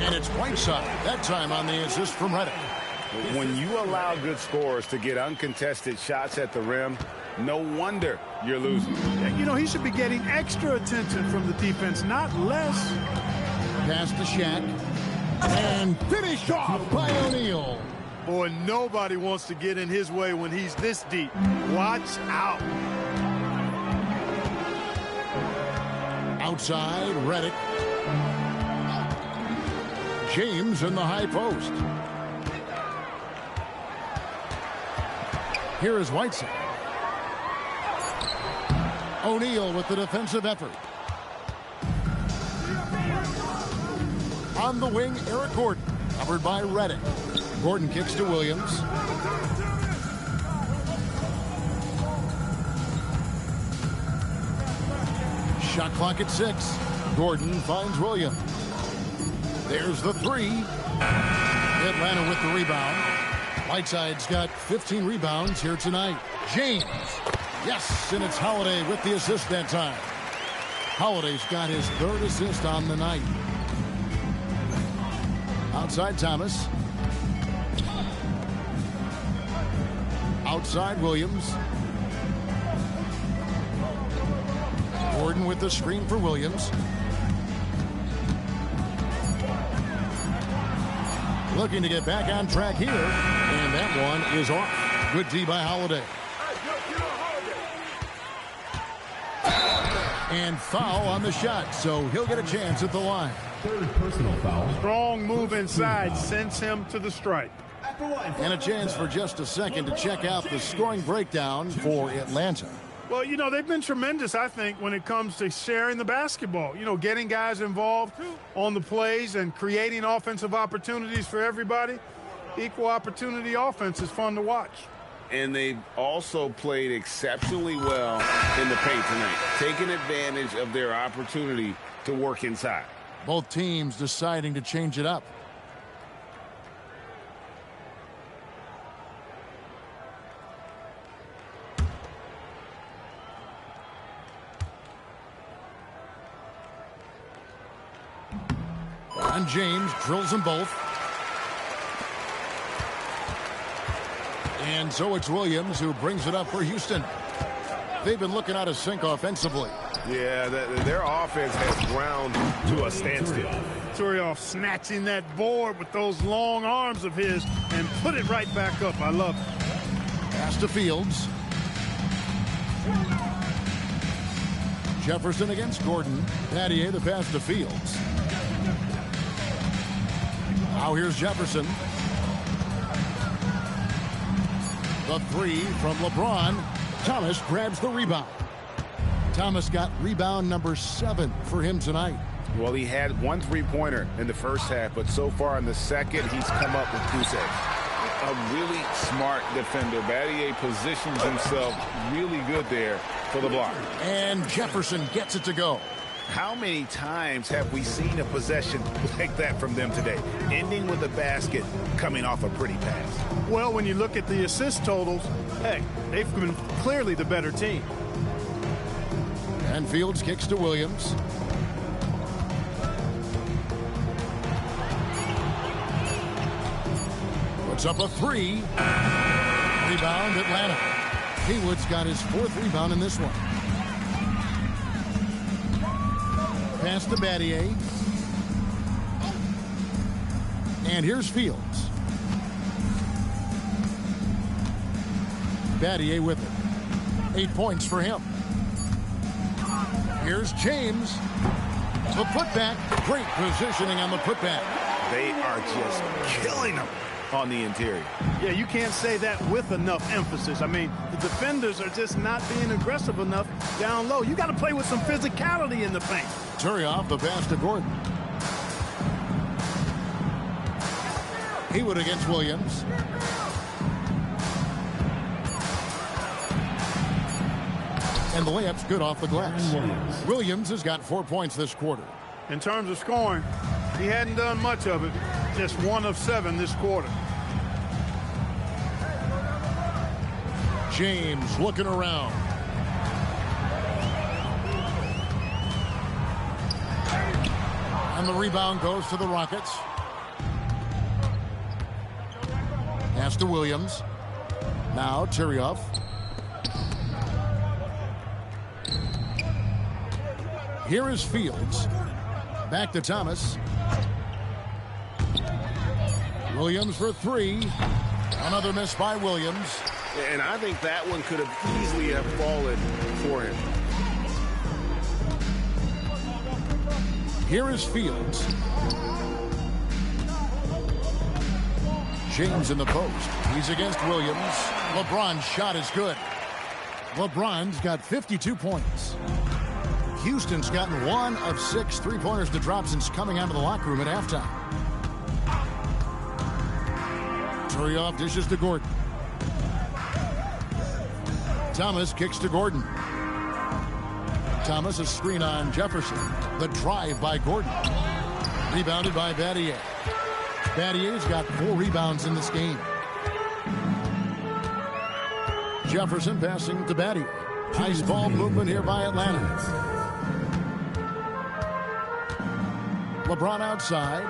And it's Whiteside, that time on the assist from Redick. When you allow good scorers to get uncontested shots at the rim, no wonder you're losing. You know, he should be getting extra attention from the defense, not less. Pass to Shaq. And finished off by O'Neal. Boy, nobody wants to get in his way when he's this deep. Watch out. Outside, Redick. James in the high post. Here is Whiteside. O'Neal with the defensive effort. On the wing, Eric Gordon, covered by Redick. Gordon kicks to Williams. Shot clock at 6. Gordon finds Williams. There's the 3. Atlanta with the rebound. Whiteside's got 15 rebounds here tonight. James. Yes, and it's Holiday with the assist that time. Holiday's got his 3rd assist on the night. Outside Thomas. Outside Williams. Gordon with the screen for Williams. Looking to get back on track here. And that one is off. Good D by Holiday. And foul on the shot, so he'll get a chance at the line. 3rd personal foul. Strong move inside sends him to the stripe. And a chance for just a second to check out the scoring breakdown for Atlanta. Well, you know, they've been tremendous, I think, when it comes to sharing the basketball. You know, getting guys involved on the plays and creating offensive opportunities for everybody. Equal opportunity offense is fun to watch. And they've also played exceptionally well in the paint tonight, taking advantage of their opportunity to work inside. Both teams deciding to change it up. And James drills them both. And so it's Williams who brings it up for Houston. They've been looking out of sync offensively. Yeah, their offense has ground to a standstill. Turioff snatching that board with those long arms of his and put it right back up. I love it. Pass to Fields. Jefferson against Gordon. Pattier the pass to Fields. Now here's Jefferson. The 3 from LeBron. Thomas grabs the rebound. Thomas got rebound number 7 for him tonight. Well, he had 1 3-pointer in the first half, but so far in the second, he's come up with 2 saves. A really smart defender. Battier positions himself really good there for the block. And Jefferson gets it to go. How many times have we seen a possession like that from them today, ending with a basket coming off a pretty pass? Well, when you look at the assist totals, hey, they've been clearly the better team. And Fields kicks to Williams. Puts up a three. Rebound, Atlanta. Haywood's got his 4th rebound in this one. Pass to Battier. And here's Fields. Battier with it. 8 points for him. Here's James. The putback. Great positioning on the putback. They are just killing them on the interior. Yeah, you can't say that with enough emphasis. I mean, the defenders are just not being aggressive enough down low. You got to play with some physicality in the paint. Turioff the pass to Gordon. Haywood against Williams. And the layup's good off the glass. Williams has got 4 points this quarter. In terms of scoring, he hadn't done much of it. Just 1 of 7 this quarter. James looking around. And the rebound goes to the Rockets. Pass to Williams. Now Turioff. Here is Fields. Back to Thomas. Williams for 3. Another miss by Williams. And I think that one could have easily have fallen for him. Here is Fields. James in the post. He's against Williams. LeBron's shot is good. LeBron's got 52 points. Houston's gotten 1 of 6 3-pointers to drop since coming out of the locker room at halftime. Turioff dishes to Gordon. Thomas kicks to Gordon. Thomas a screen on Jefferson. The drive by Gordon. Rebounded by Battier. Battier's got 4 rebounds in this game. Jefferson passing to Battier. Nice ball movement here by Atlanta. LeBron outside.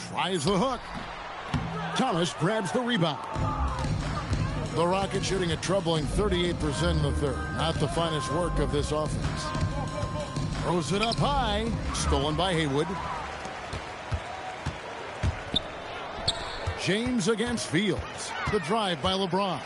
Tries the hook. Thomas grabs the rebound. The Rockets shooting a troubling 38% in the third. Not the finest work of this offense. Throws it up high. Stolen by Haywood. James against Fields. The drive by LeBron.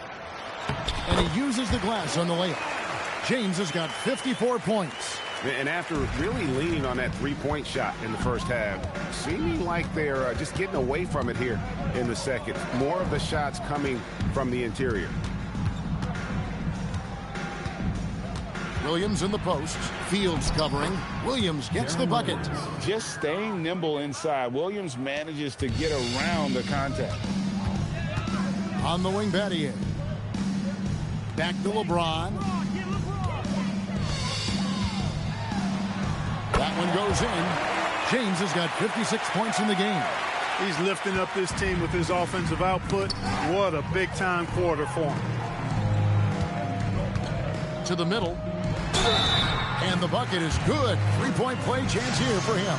And he uses the glass on the layup. James has got 54 points. And after really leaning on that 3-point shot in the first half, seeming like they're just getting away from it here in the second. More of the shots coming from the interior. Williams in the post. Fields covering. Williams gets the bucket. Just staying nimble inside. Williams manages to get around the contact. On the wing, Battier. Back to LeBron. That one goes in. James has got 56 points in the game. He's lifting up this team with his offensive output. What a big-time quarter for him. To the middle. And the bucket is good. 3-point play chance here for him.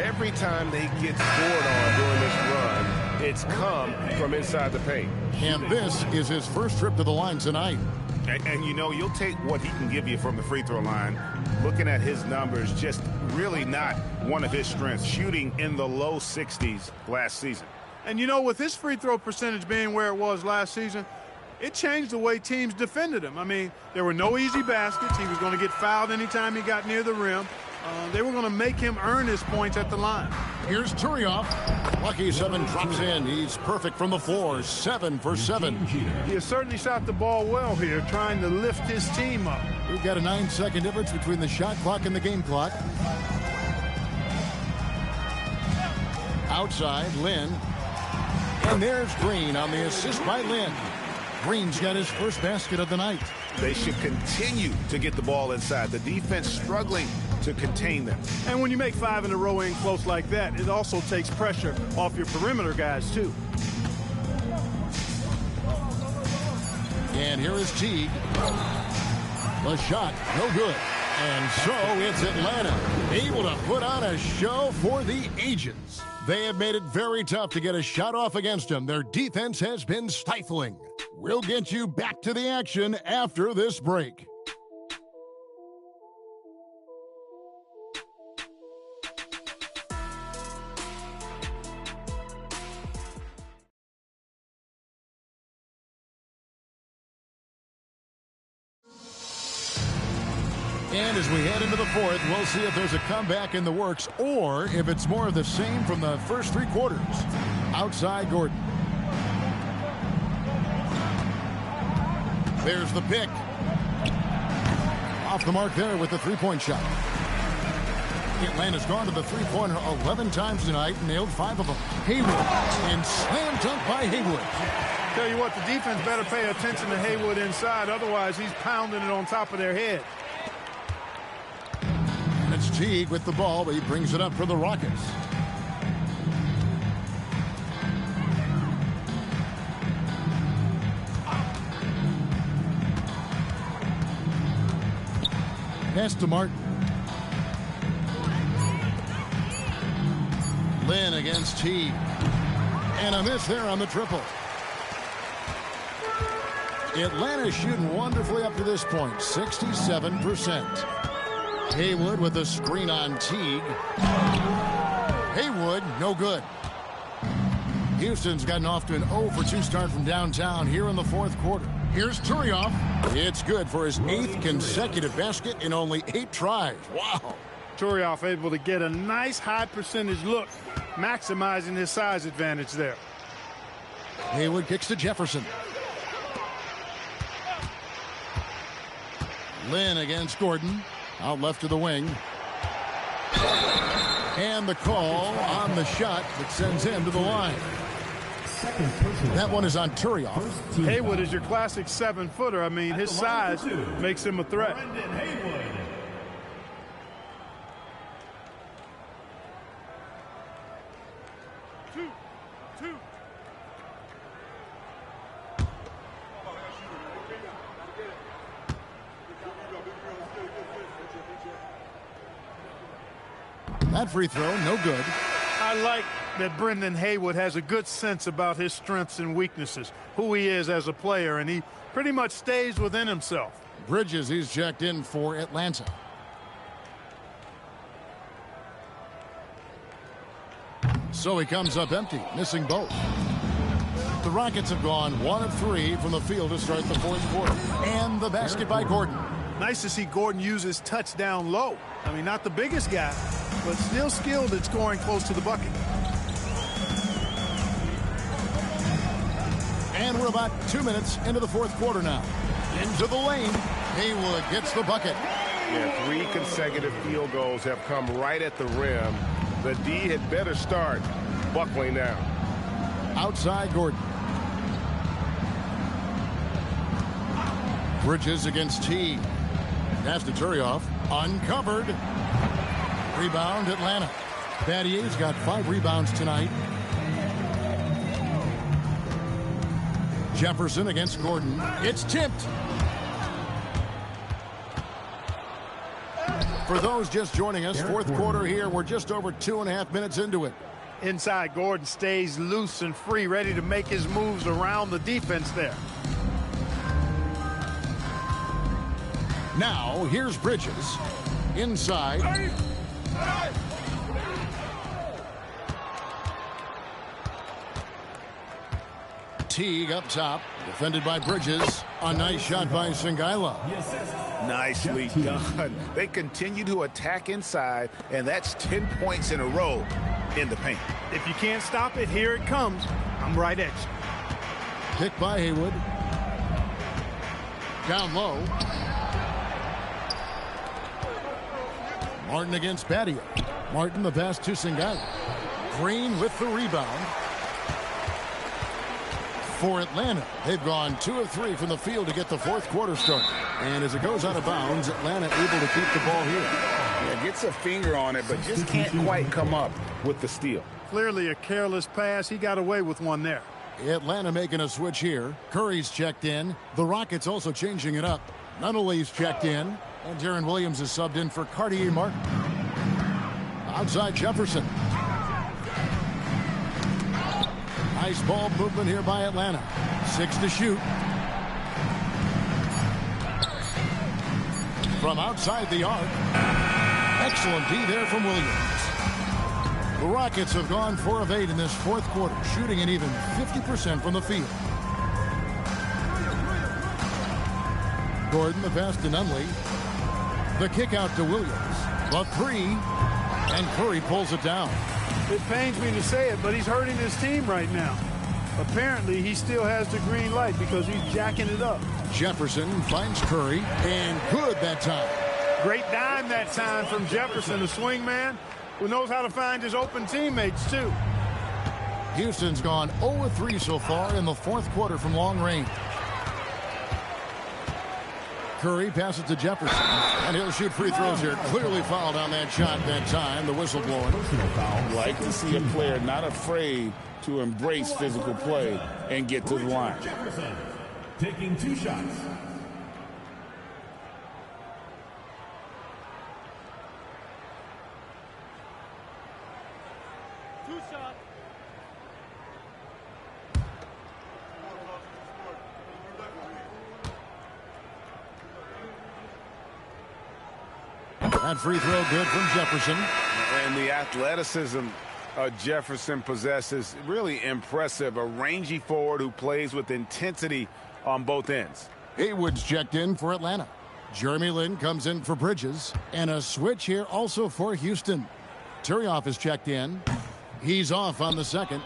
Every time they get scored on during this run, it's come from inside the paint. And this is his first trip to the line tonight. And you know, you'll take what he can give you from the free throw line. Looking at his numbers, just really not one of his strengths. Shooting in the low 60s last season. And you know, with his free throw percentage being where it was last season, it changed the way teams defended him. I mean, there were no easy baskets. He was going to get fouled anytime he got near the rim. They were going to make him earn his points at the line. Here's Turioff. Lucky 7 drops in. He's perfect from the floor. 7 for 7. He has certainly shot the ball well here, trying to lift his team up. We've got a 9-second difference between the shot clock and the game clock. Outside, Lynn. And there's Green on the assist by Lynn. Green's got his first basket of the night. They should continue to get the ball inside. The defense struggling to contain them. And when you make 5 in a row in close like that, it also takes pressure off your perimeter guys, too. And here is Teague. The shot, no good. And so it's Atlanta, able to put on a show for the ages. They have made it very tough to get a shot off against them. Their defense has been stifling. We'll get you back to the action after this break. And as we head into the fourth, we'll see if there's a comeback in the works or if it's more of the same from the first three quarters. Outside Gordon. There's the pick. Off the mark there with the three-point shot. Atlanta's gone to the three-pointer 11 times tonight and nailed 5 of them. Haywood, and slam dunk by Haywood. Tell you what, the defense better pay attention to Haywood inside. Otherwise, he's pounding it on top of their head. And it's Teague with the ball, but he brings it up for the Rockets. Pass to Martin. Lynn against Teague. And a miss there on the triple. Atlanta shooting wonderfully up to this point, 67%. Haywood with a screen on Teague. Haywood, no good. Houston's gotten off to an 0 for 2 start from downtown here in the fourth quarter. Here's Turioff. It's good for his 8th consecutive basket in only 8 tries. Wow. Turioff able to get a nice high percentage look, maximizing his size advantage there. Haywood kicks to Jefferson. Lynn against Gordon. Out left to the wing. And the call on the shot that sends him to the line. That one is on Turioff. Haywood is your classic 7-footer. I mean, his size makes him a threat. That free throw, no good. I like that Brendan Haywood has a good sense about his strengths and weaknesses, who he is as a player, and he pretty much stays within himself. Bridges, he's checked in for Atlanta. So he comes up empty, missing both. The Rockets have gone 1 of 3 from the field to start the fourth quarter. And the basket by Gordon. Nice to see Gordon use his touch down low. I mean, not the biggest guy, but still skilled at scoring close to the bucket. And we're about 2 minutes into the fourth quarter now. Into the lane. Haywood gets the bucket. Yeah, 3 consecutive field goals have come right at the rim. The D had better start buckling now. Outside Gordon. Bridges against Teague. Pass to Turioff. Uncovered. Rebound Atlanta. Battier's got 5 rebounds tonight. Jefferson against Gordon. It's tipped. For those just joining us, fourth quarter here. We're just over 2.5 minutes into it. Inside, Gordon stays loose and free, ready to make his moves around the defense there. Now, here's Bridges. Inside. Teague up top. Defended by Bridges. A nice shot by Singaila. Nicely done. They continue to attack inside, and that's 10 points in a row in the paint. If you can't stop it, here it comes. I'm right at you. Pick by Haywood. Down low. Martin against Battier. Martin the pass to Singaila. Green with the rebound. For Atlanta, they've gone 2 of 3 from the field to get the fourth quarter started. And as it goes out of bounds, Atlanta able to keep the ball here. Yeah, gets a finger on it, but just can't quite come up with the steal. Clearly a careless pass. He got away with one there. Atlanta making a switch here. Curry's checked in. The Rockets also changing it up. Nunnally's checked in. And Darren Williams is subbed in for Cartier Martin. Outside Jefferson. Nice ball movement here by Atlanta. 6 to shoot. From outside the arc. Excellent D there from Williams. The Rockets have gone 4 of 8 in this fourth quarter, shooting an even 50% from the field. Gordon, the pass to Nunley. The kick out to Williams. The 3. And Curry pulls it down. It pains me to say it, but he's hurting his team right now. Apparently, he still has the green light because he's jacking it up. Jefferson finds Curry, and good that time. Great dime that time from Jefferson, a swing man who knows how to find his open teammates, too. Houston's gone 0-3 so far in the fourth quarter from long range. Curry passes to Jefferson, and he'll shoot free throws here. Clearly fouled on that shot that time. The whistle blowing. Like to see a player not afraid to embrace physical play and get to the line. Jefferson taking 2 shots. That free throw good from Jefferson. And the athleticism Jefferson possesses, really impressive. A rangy forward who plays with intensity on both ends. Haywood's checked in for Atlanta. Jeremy Lin comes in for Bridges. And a switch here also for Houston. Turioff is checked in. He's off on the second.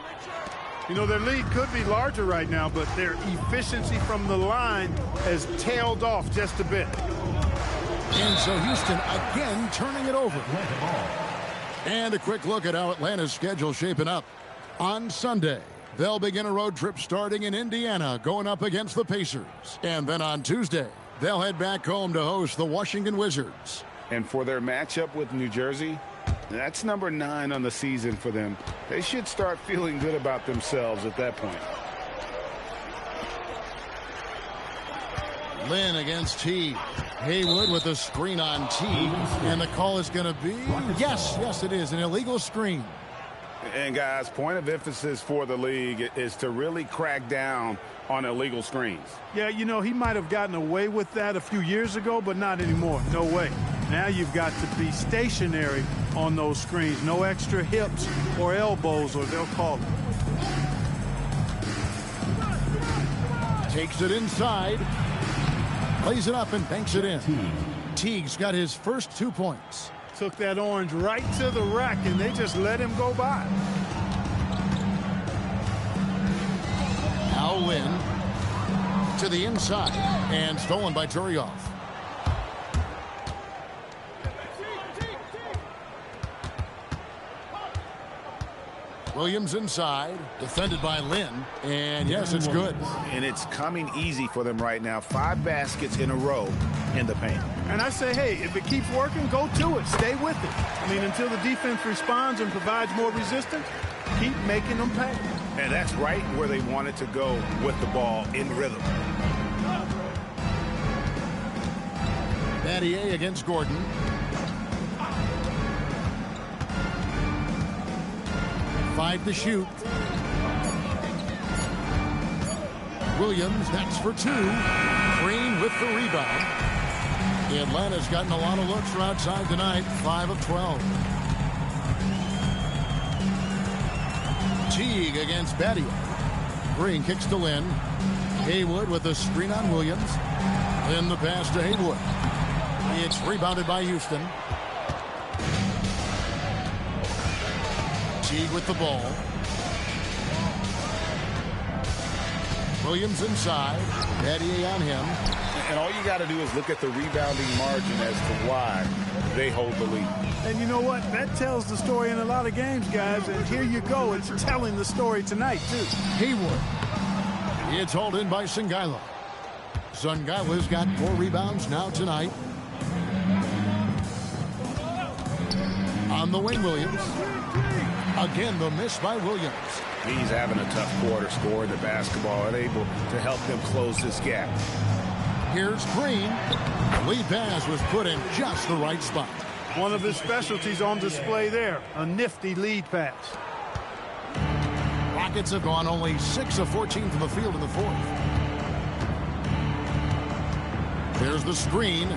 You know, their lead could be larger right now, but their efficiency from the line has tailed off just a bit. And so Houston again turning it over. And a quick look at how Atlanta's schedule shaping up. On Sunday, they'll begin a road trip starting in Indiana, going up against the Pacers. And then on Tuesday, they'll head back home to host the Washington Wizards. And for their matchup with New Jersey, that's number 9 on the season for them. They should start feeling good about themselves at that point. Lin against T. Haywood with a screen on T. And the call is going to be, yes, it is, an illegal screen. And guys, point of emphasis for the league is to really crack down on illegal screens. Yeah, you know, he might have gotten away with that a few years ago, but not anymore. No way. Now you've got to be stationary on those screens. No extra hips or elbows, or they'll call it. Takes it inside. Plays it up and banks it in. Teague's got his first 2 points. Took that orange right to the rack, and they just let him go by. Now Lin to the inside, and stolen by Turioff. Williams inside, defended by Lin, and yes, it's good. And it's coming easy for them right now. 5 baskets in a row in the paint. And I say, hey, if it keeps working, go to it. Stay with it. I mean, until the defense responds and provides more resistance, keep making them pay. And that's right where they wanted to go with the ball in rhythm. Battier against Gordon. Five to shoot. Williams, that's for 2. Green with the rebound. Atlanta's gotten a lot of looks from outside tonight. 5 of 12. Teague against Battier. Green kicks to Lin. Haywood with a screen on Williams. Then the pass to Haywood. It's rebounded by Houston. Teague with the ball. Williams inside. Battier on him. And all you got to do is look at the rebounding margin as to why they hold the lead. And you know what? That tells the story in a lot of games, guys. And here you go. It's telling the story tonight, too. Haywood. It's hauled in by Sangaila. Sangaila's got 4 rebounds now tonight. On the wing, Williams. Again, the miss by Williams. He's having a tough quarter, scoring the basketball and able to help them close this gap. Here's Green. The lead pass was put in just the right spot. One of his specialties on display there, a nifty lead pass. Rockets have gone only 6 of 14 from the field in the fourth. There's the screen.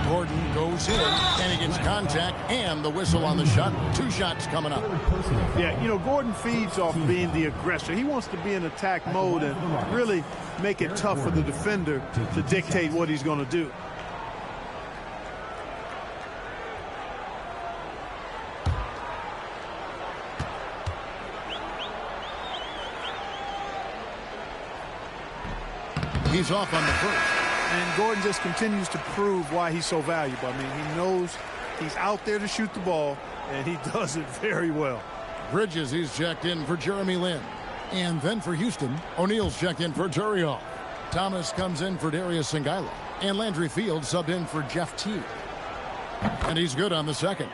Gordon goes in, and he gets contact and the whistle on the shot. 2 shots coming up. Yeah, you know, Gordon feeds off being the aggressor. He wants to be in attack mode and really make it tough for the defender to dictate what he's going to do. He's off on the first. And Gordon just continues to prove why he's so valuable. I mean, he knows he's out there to shoot the ball, and he does it very well. Bridges, he's checked in for Jeremy Lin. And then for Houston, O'Neal's checked in for Turiel. Thomas comes in for Darius Singila. And Landry Fields subbed in for Jeff Teague. And he's good on the second.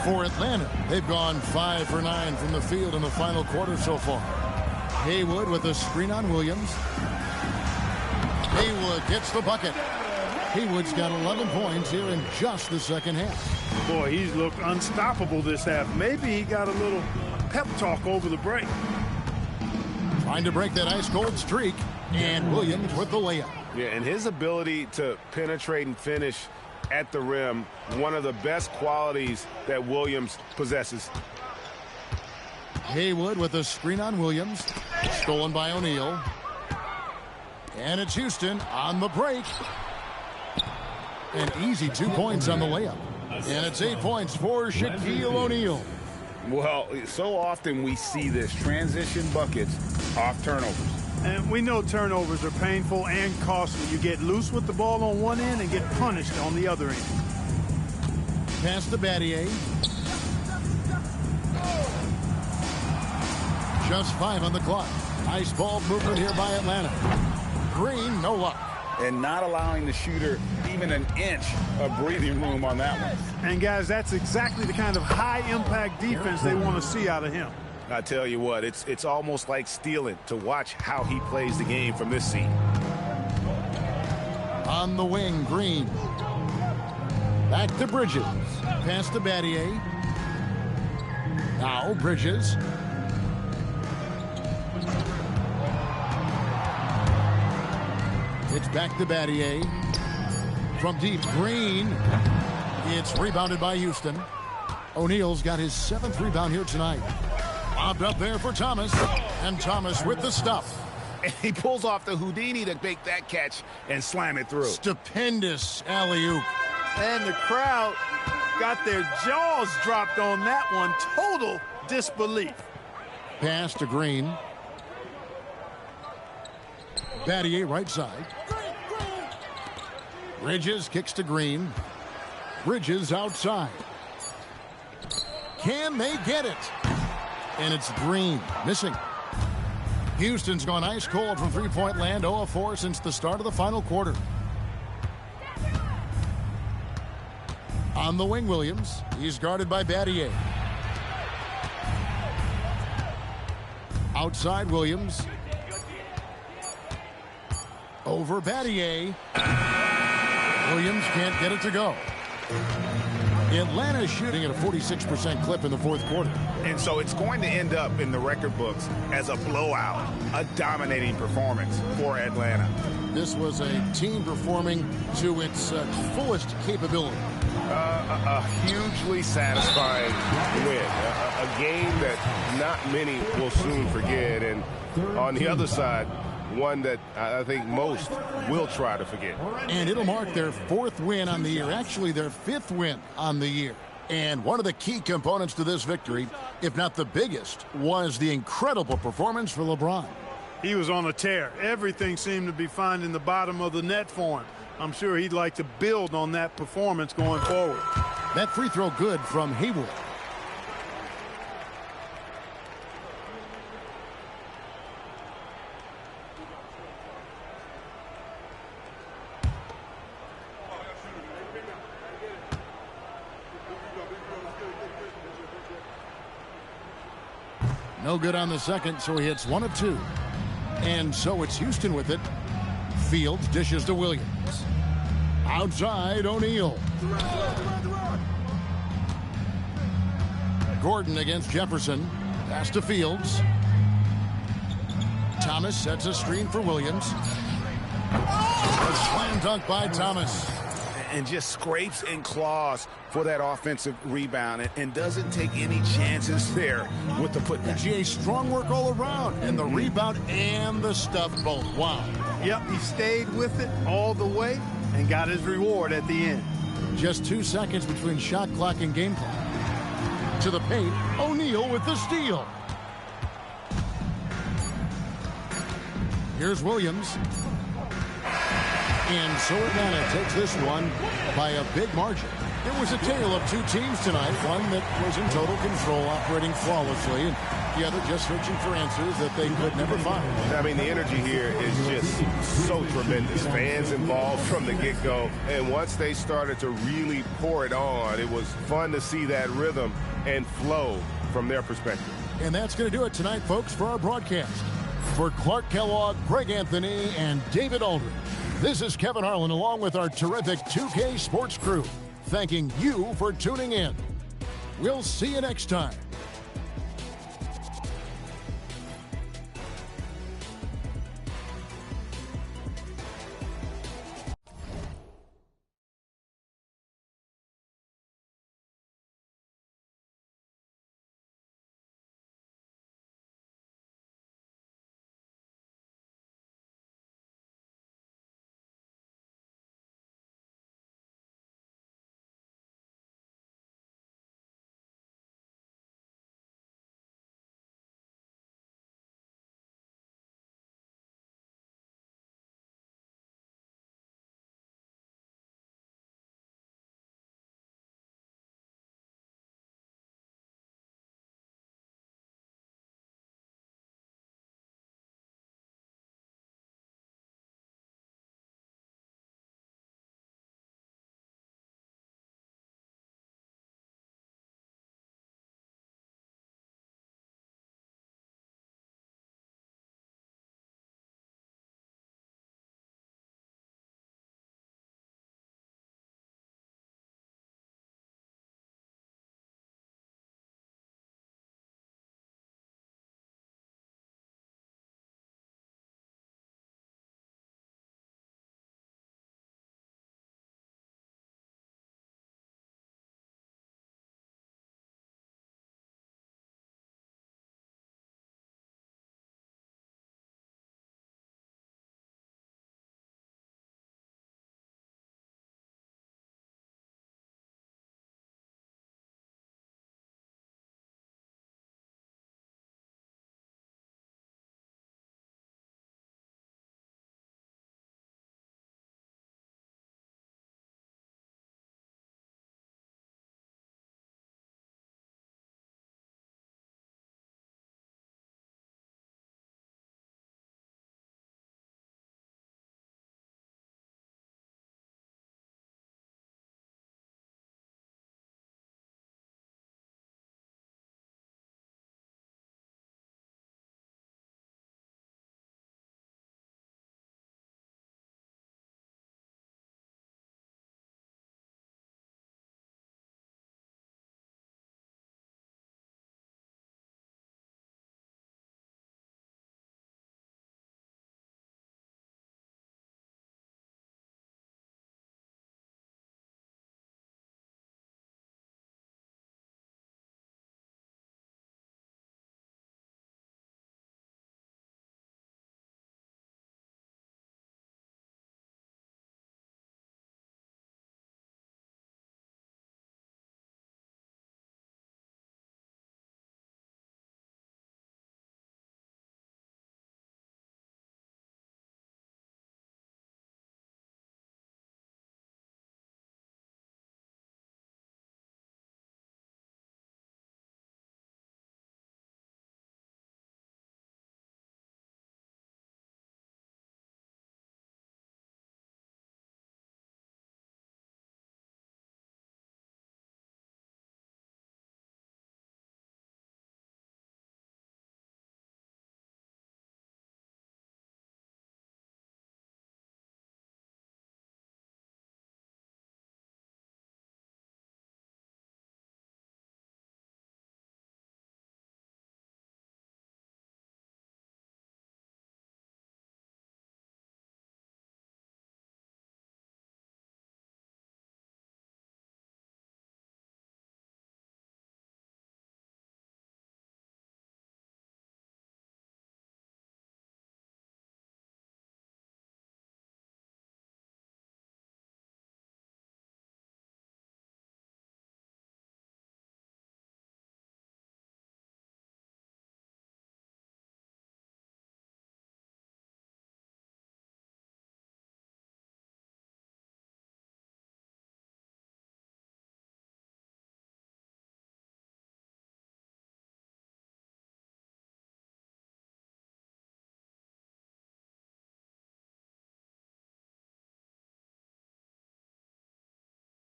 For Atlanta, they've gone 5 for 9 from the field in the final quarter so far. Haywood with a screen on Williams. Haywood gets the bucket. Haywood's got 11 points here in just the second half. Boy, he's looked unstoppable this half. Maybe he got a little pep talk over the break. Trying to break that ice-cold streak. And Williams with the layup. Yeah, and his ability to penetrate and finish at the rim, one of the best qualities that Williams possesses. Haywood with a screen on Williams. Stolen by O'Neal. And it's Houston on the break. An easy 2 points on the layup. And it's 8 points for Shaquille O'Neal. Well, so often we see this, transition buckets off turnovers. And we know turnovers are painful and costly. You get loose with the ball on one end and get punished on the other end. Pass to Battier. Just 5 on the clock. Nice ball movement here by Atlanta. Green, no luck. And not allowing the shooter even an inch of breathing room on that one. And, guys, that's exactly the kind of high-impact defense they want to see out of him. I tell you what, it's almost like stealing to watch how he plays the game from this seat. On the wing, Green. Back to Bridges. Pass to Battier. Now Bridges. It's back to Battier. From deep, Green. It's rebounded by Houston. O'Neal's got his 7th rebound here tonight. Lobbed up there for Thomas. And Thomas with the stuff. And he pulls off the Houdini to make that catch and slam it through. Stupendous alley-oop. And the crowd got their jaws dropped on that one. Total disbelief. Pass to Green. Battier right side. Bridges kicks to Green. Bridges outside. Can they get it? And it's Green missing. Houston's gone ice cold from three-point land, 0 of 4 since the start of the final quarter. On the wing, Williams. He's guarded by Battier. Outside, Williams. Over Battier. Williams can't get it to go. Atlanta's shooting at a 46% clip in the fourth quarter. And so it's going to end up in the record books as a blowout, a dominating performance for Atlanta. This was a team performing to its fullest capability. A hugely satisfying win. A game that not many will soon forget. And on the other side, one that I think most will try to forget. And it'll mark their 4th win on the year. Actually, their 5th win on the year. And one of the key components to this victory, if not the biggest, was the incredible performance for LeBron. He was on a tear. Everything seemed to be finding the bottom of the net for him. I'm sure he'd like to build on that performance going forward. That free throw good from Haywood. No good on the second, so he hits 1 of 2. And so it's Houston with it. Fields dishes to Williams. Outside, O'Neal. Gordon against Jefferson. Pass to Fields. Thomas sets a screen for Williams. A slam dunk by Thomas. And just scrapes and claws for that offensive rebound and doesn't take any chances there with the putback. GA, strong work all around, and the rebound and the stuff both. Wow. Yep, he stayed with it all the way and got his reward at the end. Just 2 seconds between shot clock and game clock. To the paint, O'Neal with the steal. Here's Williams. And so Atlanta takes this one by a big margin. It was a tale of 2 teams tonight, one that was in total control, operating flawlessly, and the other just searching for answers that they could never find. I mean, the energy here is just so tremendous. Fans involved from the get-go, and once they started to really pour it on, it was fun to see that rhythm and flow from their perspective. And that's going to do it tonight, folks, for our broadcast. For Clark Kellogg, Greg Anthony, and David Aldridge, this is Kevin Harlan along with our terrific 2K Sports crew, thanking you for tuning in. We'll see you next time